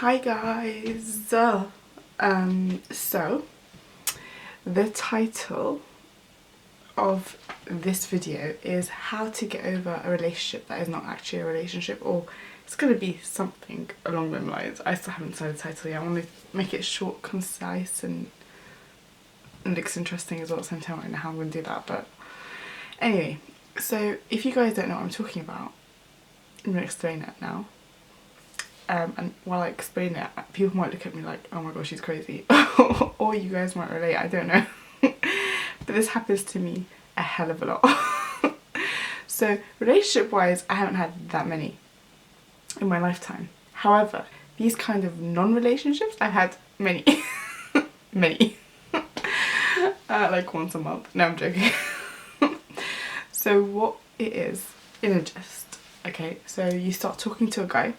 Hi guys. So the title of this video is how to get over a relationship that is not actually a relationship, or it's going to be something along those lines. I still haven't decided the title yet. I want to make it short, concise and looks interesting as well at the same time. I don't know how I'm going to do that, but anyway, so if you guys don't know what I'm talking about, I'm going to explain it now. And while I explain it, people might look at me like, oh my gosh, she's crazy. Or you guys might relate, I don't know. But this happens to me a hell of a lot. So relationship wise, I haven't had that many in my lifetime. However, these kind of non-relationships, I've had many. Many. Like once a month. No, I'm joking. So what it is, in a gist, okay, so you start talking to a guy,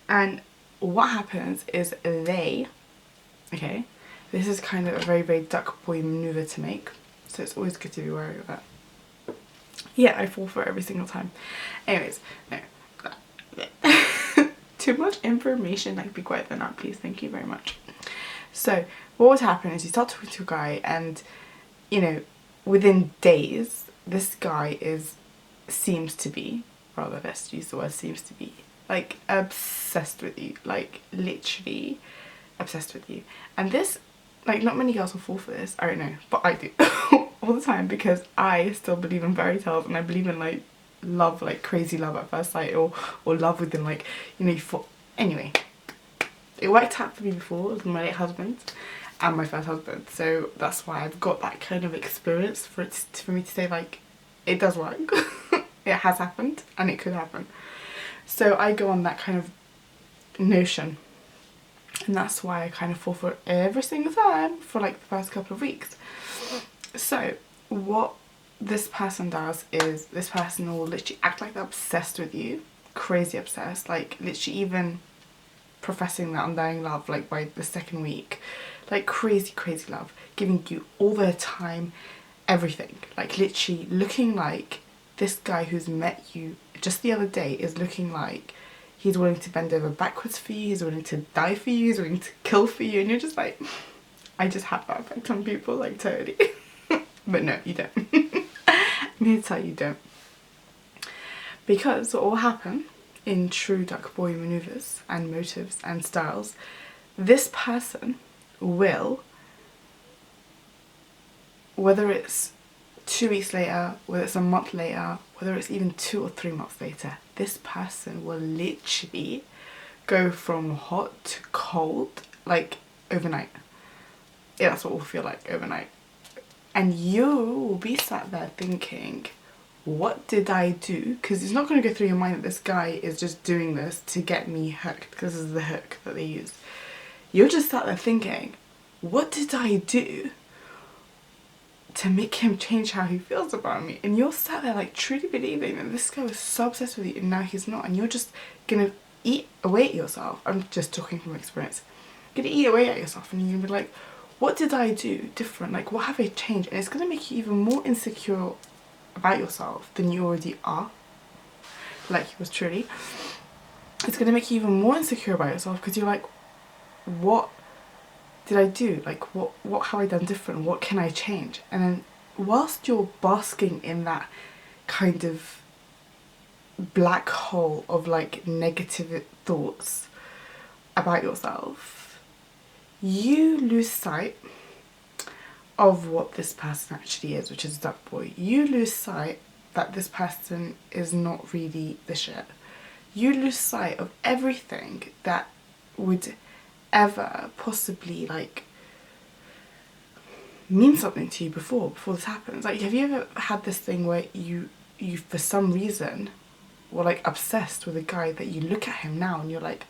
and what happens is this is kind of a very, very duck boy maneuver to make, so it's always good to be wary of that. Yeah, I fall for it every single time. Anyways, no. Too much information, like be quiet than that, please, thank you very much. So what would happen is you start talking to a guy, and you know, within days, this guy seems to be, let's use the word seems to be, like obsessed with you, like literally obsessed with you. And this, like, not many girls will fall for this, I don't know, but I do all the time, because I still believe in fairy tales, and I believe in like love, like crazy love at first sight, or love within, like, you know, anyway, it worked out for me before with my late husband and my first husband, so that's why I've got that kind of experience for me to say, like, it does work. It has happened and it could happen. So I go on that kind of notion, and that's why I kind of fall for it every single time for like the first couple of weeks. So what this person does is, this person will literally act like they're obsessed with you, crazy obsessed, like literally even professing that undying love, like by the second week, like crazy love, giving you all their time, everything, like literally looking like this guy who's met you just the other day is looking like he's willing to bend over backwards for you, he's willing to die for you, he's willing to kill for you, and you're just like, I just have that effect on people, like totally. But no, you don't. I'm here to tell you don't. Because what will happen in true duck boy maneuvers and motives and styles, this person will, whether it's 2 weeks later, whether it's a month later, whether it's even 2 or 3 months later, this person will literally go from hot to cold, like overnight. Yeah, that's what it will feel like, overnight. And you will be sat there thinking, what did I do? Because it's not going to go through your mind that this guy is just doing this to get me hooked, because this is the hook that they use. You're just sat there thinking, what did I do to make him change how he feels about me? And you're sat there like truly believing that this guy was so obsessed with you and now he's not, and you're just gonna eat away at yourself. I'm just talking from experience. You're gonna eat away at yourself, and you're gonna be like, what did I do different? Like, what have I changed? And it's gonna make you even more insecure about yourself than you already are, like he was truly. It's gonna make you even more insecure about yourself, because you're like, what did I do? Like, what have I done different? What can I change? And then whilst you're basking in that kind of black hole of like negative thoughts about yourself, you lose sight of what this person actually is, which is a duck boy. You lose sight that this person is not really the shit. You lose sight of everything that would ever possibly like mean something to you before this happens. Like, have you ever had this thing where you for some reason were like obsessed with a guy that you look at him now and you're like,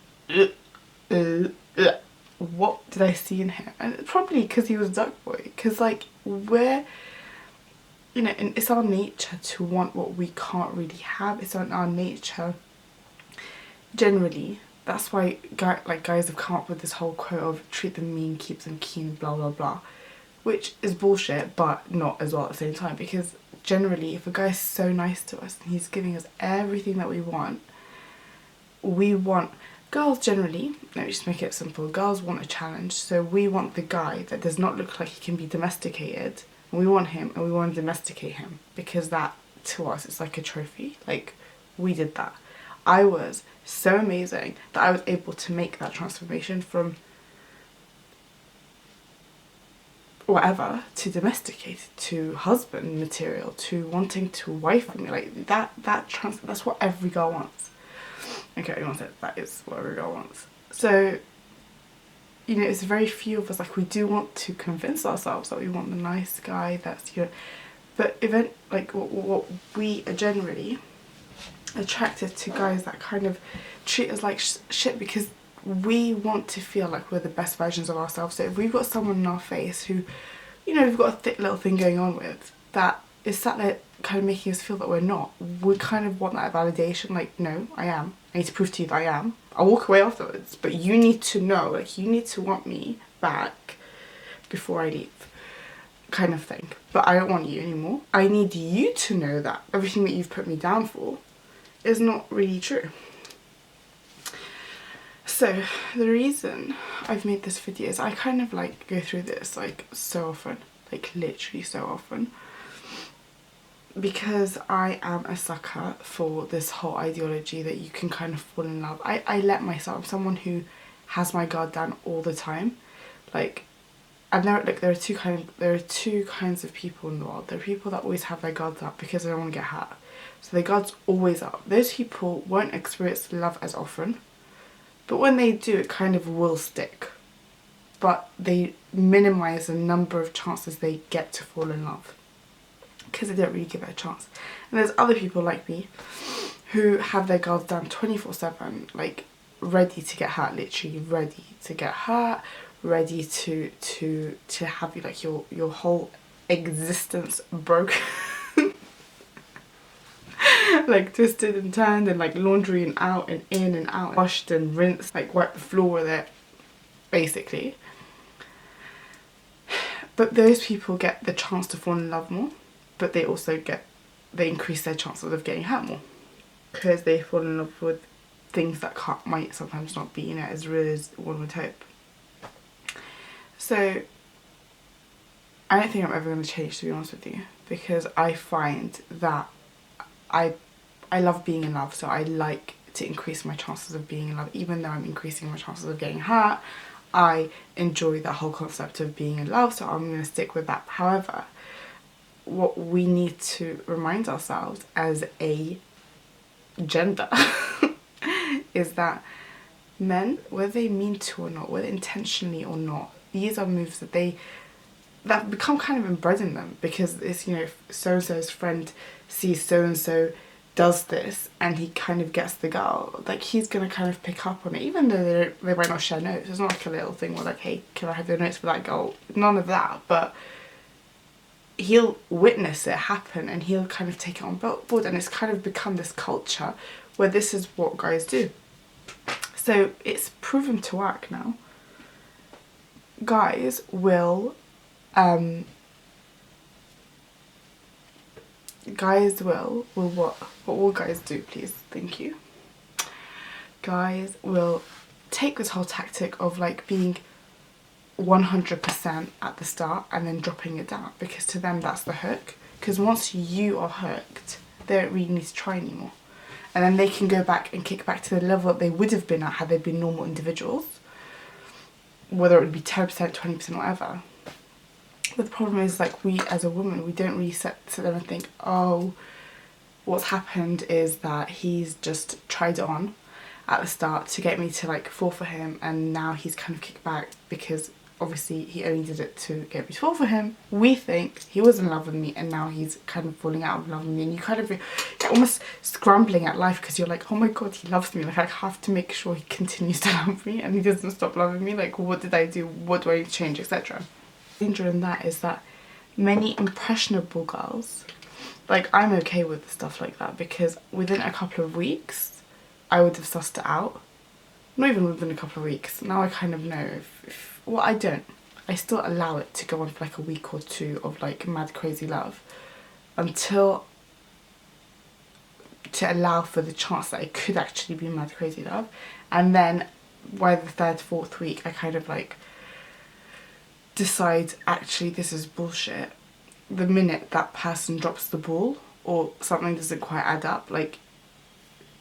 what did I see in him? And it's probably because he was a duck boy, because like we're, you know, and it's our nature to want what we can't really have. It's our nature generally. That's why guys have come up with this whole quote of treat them mean, keep them keen, blah blah blah, which is bullshit, but not as well at the same time, because generally if a guy's so nice to us and he's giving us everything that we want Girls generally, let me just make it simple, girls want a challenge. So we want the guy that does not look like he can be domesticated. And we want him and we want to domesticate him, because that to us is like a trophy. Like, we did that. I was so amazing that I was able to make that transformation from whatever to domesticated to husband material to wanting to wife me. Like that's what every girl wants. Okay, one sec, that is what every girl wants. So, you know, it's very few of us, like, we do want to convince ourselves that we want the nice guy that's, you know, but what we are generally attracted to guys that kind of treat us like shit, because we want to feel like we're the best versions of ourselves. So if we've got someone in our face who, you know, we've got a thick little thing going on with, that is sat there kind of making us feel that we're not, we kind of want that validation, like, no, I am. I need to prove to you that I am. I'll walk away afterwards, but you need to know, like, you need to want me back before I leave, kind of thing. But I don't want you anymore. I need you to know that everything that you've put me down for is not really true. So the reason I've made this video is I kind of like go through this like so often, like literally so often, because I am a sucker for this whole ideology that you can kind of fall in love. I let myself, I'm someone who has my guard down all the time, like, and there are two kinds of people in the world. There are people that always have their guards up because they don't want to get hurt, so their guard's always up. Those people won't experience love as often, but when they do, it kind of will stick. But they minimise the number of chances they get to fall in love, because they don't really give it a chance. And there's other people like me who have their guards down 24/7, like ready to get hurt, literally ready to get hurt, ready to have you, like, your whole existence broken. Like twisted and turned, and like laundry and out and in and out, washed and rinsed, like wipe the floor with it, basically. But those people get the chance to fall in love more, but they also they increase their chances of getting hurt more, because they fall in love with things that might sometimes not be, you know, as real as one would hope. So I don't think I'm ever going to change, to be honest with you, because I find that I love being in love, so I like to increase my chances of being in love. Even though I'm increasing my chances of getting hurt, I enjoy the whole concept of being in love, so I'm going to stick with that. However, what we need to remind ourselves as a gender is that men, whether they mean to or not, whether intentionally or not, these are moves that become kind of inbred in them, because it's, you know, so-and-so's friend sees so-and-so does this and he kind of gets the girl, like, he's gonna kind of pick up on it, even though they might not share notes. It's not like a little thing where, like, hey, can I have your notes for that girl? None of that. But he'll witness it happen and he'll kind of take it on board, and it's kind of become this culture where this is what guys do. So it's proven to work now. Guys will what will guys do, please? Thank you. Guys will take this whole tactic of, like, being 100% at the start and then dropping it down, because to them that's the hook. Because once you are hooked, they don't really need to try anymore, and then they can go back and kick back to the level that they would have been at had they been normal individuals, whether it would be 10%, 20%, whatever. But the problem is, like, we as a woman, we don't really sit there and think, oh, what's happened is that he's just tried on at the start to get me to, like, fall for him, and now he's kind of kicked back because obviously he only did it to get me to fall for him. We think he was in love with me and now he's kind of falling out of love with me, and you kind of get almost scrambling at life because you're like, oh my god, he loves me, like, I have to make sure he continues to love me and he doesn't stop loving me. Like, what did I do? What do I need to change, etc. The danger in that is that many impressionable girls, like, I'm okay with stuff like that, because within a couple of weeks I would have sussed it out. Not even within a couple of weeks. Now I kind of know if well, I don't. I still allow it to go on for like a week or two of, like, mad crazy love, until to allow for the chance that it could actually be mad crazy love. And then by the 3rd, 4th week, I kind of like decide, actually this is bullshit. The minute that person drops the ball or something doesn't quite add up, like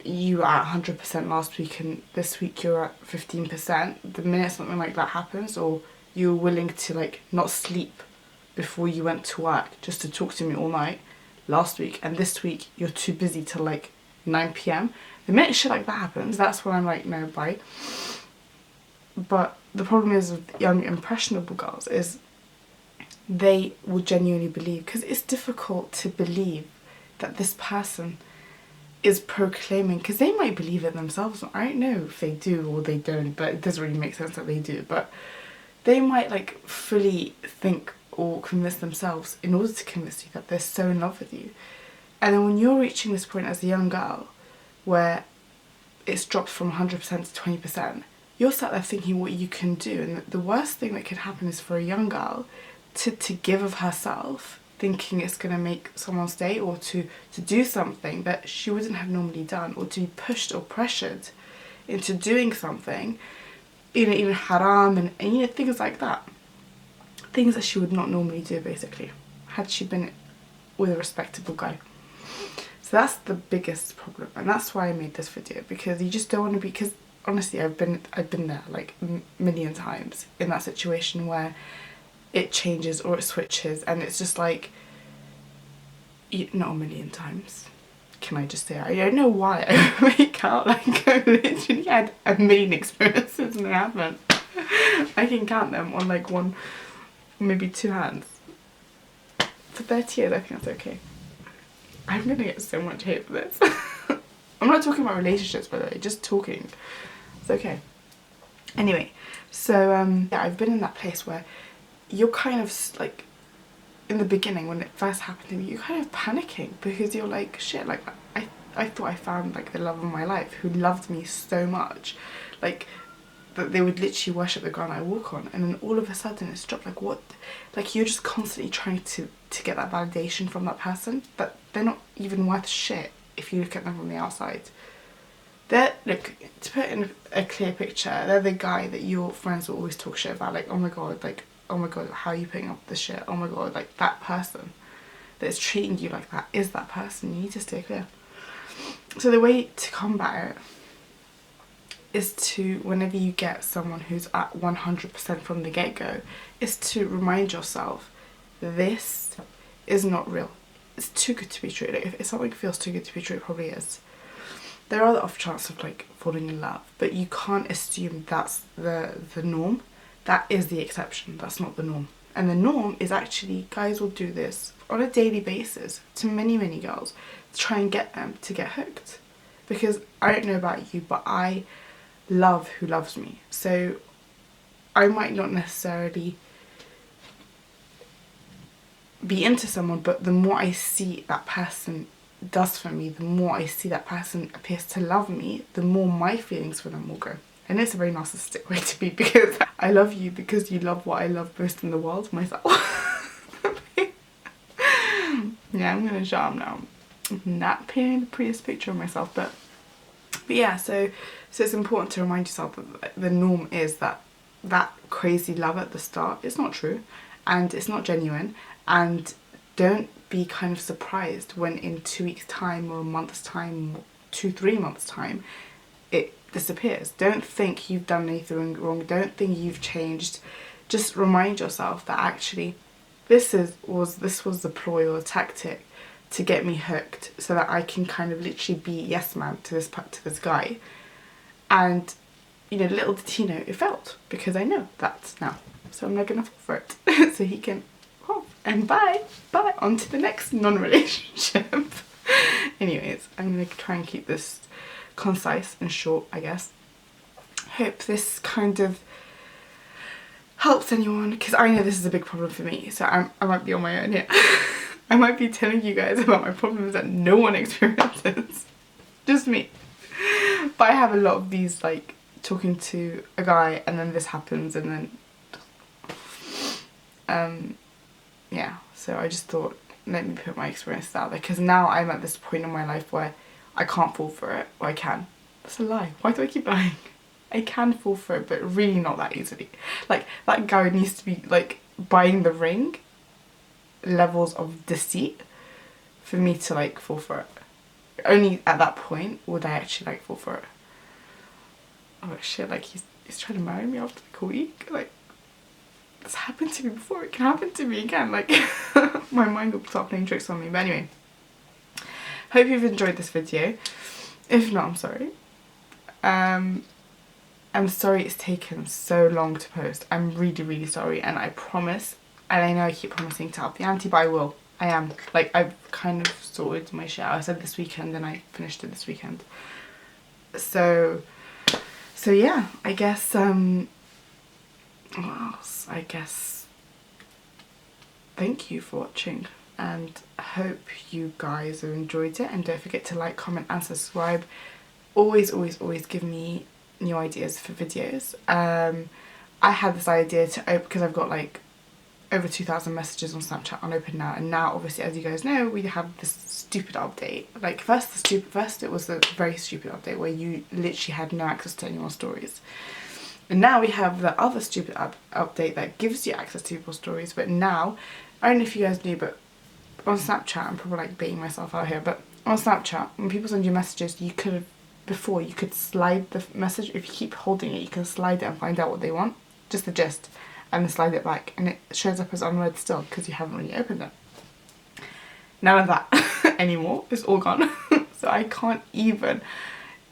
you were at 100% last week and this week you're at 15%, the minute something like that happens, or you're willing to like not sleep before you went to work just to talk to me all night last week, and this week you're too busy till like 9 p.m, the minute shit like that happens, that's when I'm like, no, bye. But the problem is with young impressionable girls is they will genuinely believe, because it's difficult to believe that this person is proclaiming, because they might believe it themselves. I don't know if they do or they don't, but it doesn't really make sense that they do. But they might like fully think or convince themselves in order to convince you that they're so in love with you. And then when you're reaching this point as a young girl where it's dropped from 100% to 20%, you're sat there thinking what you can do. And the worst thing that could happen is for a young girl to give of herself, thinking it's going to make someone stay, or to do something that she wouldn't have normally done, or to be pushed or pressured into doing something, you know, even haram and you know, things like that. Things that she would not normally do, basically, had she been with a respectable guy. So that's the biggest problem, and that's why I made this video, because you just don't want to be, because honestly I've been there like a million times in that situation where it changes or it switches, and it's just like, not a million times, can I just say, I don't know why I make out like I literally had a million experiences and they haven't. I can count them on like one, maybe 2 hands. For 30 years I think that's okay. I'm gonna get so much hate for this. I'm not talking about relationships, by the way, just talking. It's okay. Anyway, so yeah, I've been in that place where you're kind of like, in the beginning when it first happened to me, you're kind of panicking because you're like, shit, like I thought I found like the love of my life who loved me so much, like that they would literally worship the ground I walk on, and then all of a sudden it's dropped. Like what, like you're just constantly trying to get that validation from that person that they're not even worth shit if you look at them from the outside. They're, look, to put in a clear picture, they're the guy that your friends will always talk shit about, like, oh my god, like, oh my god, how are you putting up with this shit? Oh my god, like that person that is treating you like that is that person. You need to stay clear. So the way to combat it is to, whenever you get someone who's at 100% from the get-go, is to remind yourself, this is not real. It's too good to be true. Like if something feels too good to be true, it probably is. There are the off chance of like falling in love, but you can't assume that's the norm. That is the exception, that's not the norm. And the norm is actually, guys will do this on a daily basis to many, many girls to try and get them to get hooked. Because I don't know about you, but I love who loves me. So I might not necessarily be into someone, but the more I see that person does for me, the more I see that person appears to love me, the more my feelings for them will grow. And it's a very narcissistic way to be, because I love you because you love what I love most in the world, myself. Yeah, I'm gonna shut up now. I'm not painting the prettiest picture of myself, but yeah, so it's important to remind yourself that the norm is that crazy love at the start is not true, and it's not genuine, and don't be kind of surprised when in 2 weeks time or a month's time or 2-3 months time it disappears. Don't think you've done anything wrong, don't think you've changed. Just remind yourself that actually this was the ploy or tactic to get me hooked, so that I can kind of literally be yes man to this guy. And you know, little did he know it failed, because I know that now, so I'm not gonna fall for it. So he can and bye on to the next non-relationship. Anyways, I'm gonna try and keep this concise and short, I guess. Hope this kind of helps anyone, because I know this is a big problem for me, so I might be on my own here. I might be telling you guys about my problems that no one experiences, just me. But I have a lot of these, like talking to a guy and then this happens, and then yeah, so I just thought, let me put my experiences out there, because now I'm at this point in my life where I can't fall for it, or I can. That's a lie. Why do I keep lying? I can fall for it, but really not that easily. Like, that guy needs to be like buying the ring levels of deceit for me to like fall for it. Only at that point would I actually like fall for it. Oh shit, like he's trying to marry me after like a week. Like, this happened to me before, it can happen to me again. Like, my mind will start playing tricks on me. But anyway, hope you've enjoyed this video. If not, I'm sorry. I'm sorry it's taken so long to post. I'm really, really sorry, and I promise, and I know I keep promising to up the ante, but I will. I am. Like, I've kind of sorted my shit out. I said this weekend and I finished it this weekend. So yeah, I guess, what else? I guess, thank you for watching, and I hope you guys have enjoyed it, and don't forget to like, comment and subscribe. Always, always, always give me new ideas for videos. I had this idea to open, because I've got like over 2,000 messages on Snapchat unopened now, and now obviously, as you guys know, we have this stupid update. Like, first it was a very stupid update where you literally had no access to anyone's stories, and now we have the other stupid update that gives you access to people's stories. But now, I don't know if you guys knew, but on Snapchat, I'm probably like baiting myself out here, but on Snapchat, when people send you messages, you could have, before, you could slide the message. If you keep holding it, you can slide it and find out what they want, just the gist, and then slide it back, and it shows up as unread still because you haven't really opened it. None of that anymore. It's all gone. So I can't even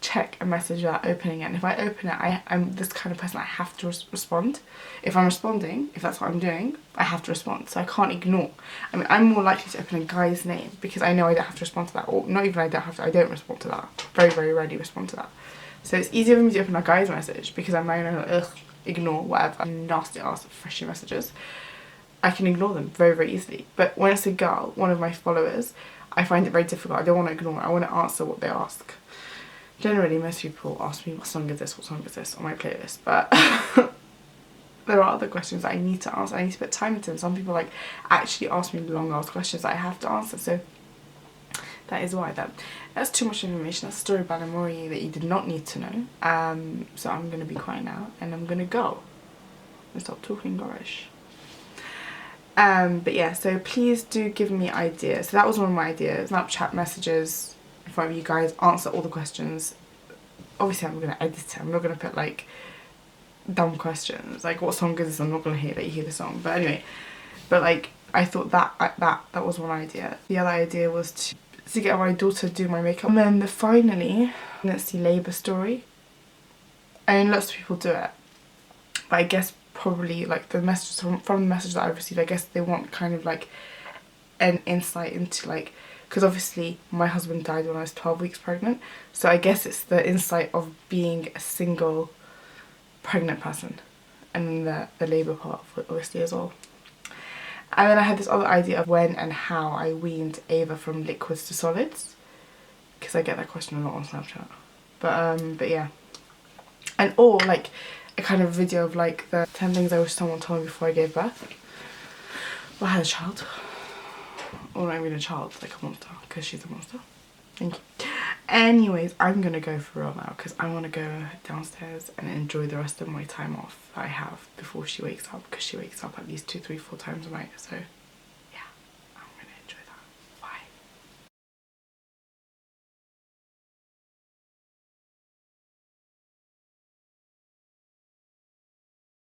check a message without opening it, and if I open it, I'm this kind of person, I have to respond. If I'm responding, if that's what I'm doing, I have to respond, so I can't ignore. I mean, I'm more likely to open a guy's name because I know I don't have to respond to that, or not even I don't respond to that. Very, very rarely respond to that. So it's easier for me to open a guy's message because I'm like, ugh, ignore, whatever, nasty ass freshy messages. I can ignore them very, very easily. But when it's a girl, one of my followers, I find it very difficult. I don't want to ignore it, I want to answer what they ask. Generally, most people ask me, what song is this on my playlist, but there are other questions that I need to answer. I need to put time into them. Some people like actually ask me long ass questions that I have to answer, so that is why. That's too much information. That's a story about Amori that you did not need to know. So I'm going to be quiet now, and I'm going to go and stop talking garish. But yeah, so please do give me ideas. So that was one of my ideas. Snapchat messages in front of you guys, answer all the questions. Obviously I'm going to edit it. I'm not going to put like dumb questions like what song is this. I'm not going to hear that you hear the song, but anyway. But like, I thought that was one idea. The other idea was to get my daughter to do my makeup, and then finally, let's see, labour story. I mean, lots of people do it, but I guess probably like the messages from the message that I've received, I guess they want kind of like an insight into like, because obviously my husband died when I was 12 weeks pregnant, so I guess it's the insight of being a single pregnant person, and the labour part obviously as well. And then I had this other idea of when and how I weaned Ava from liquids to solids, because I get that question a lot on Snapchat. But yeah, and or like a kind of video of like the 10 things I wish someone told me before I gave birth. Well, I had a child. Or not even a child, like a monster, because she's a monster. Thank you. Anyways, I'm gonna go for real now because I want to go downstairs and enjoy the rest of my time off that I have before she wakes up, because she wakes up at least 2, 3, 4 times a night. So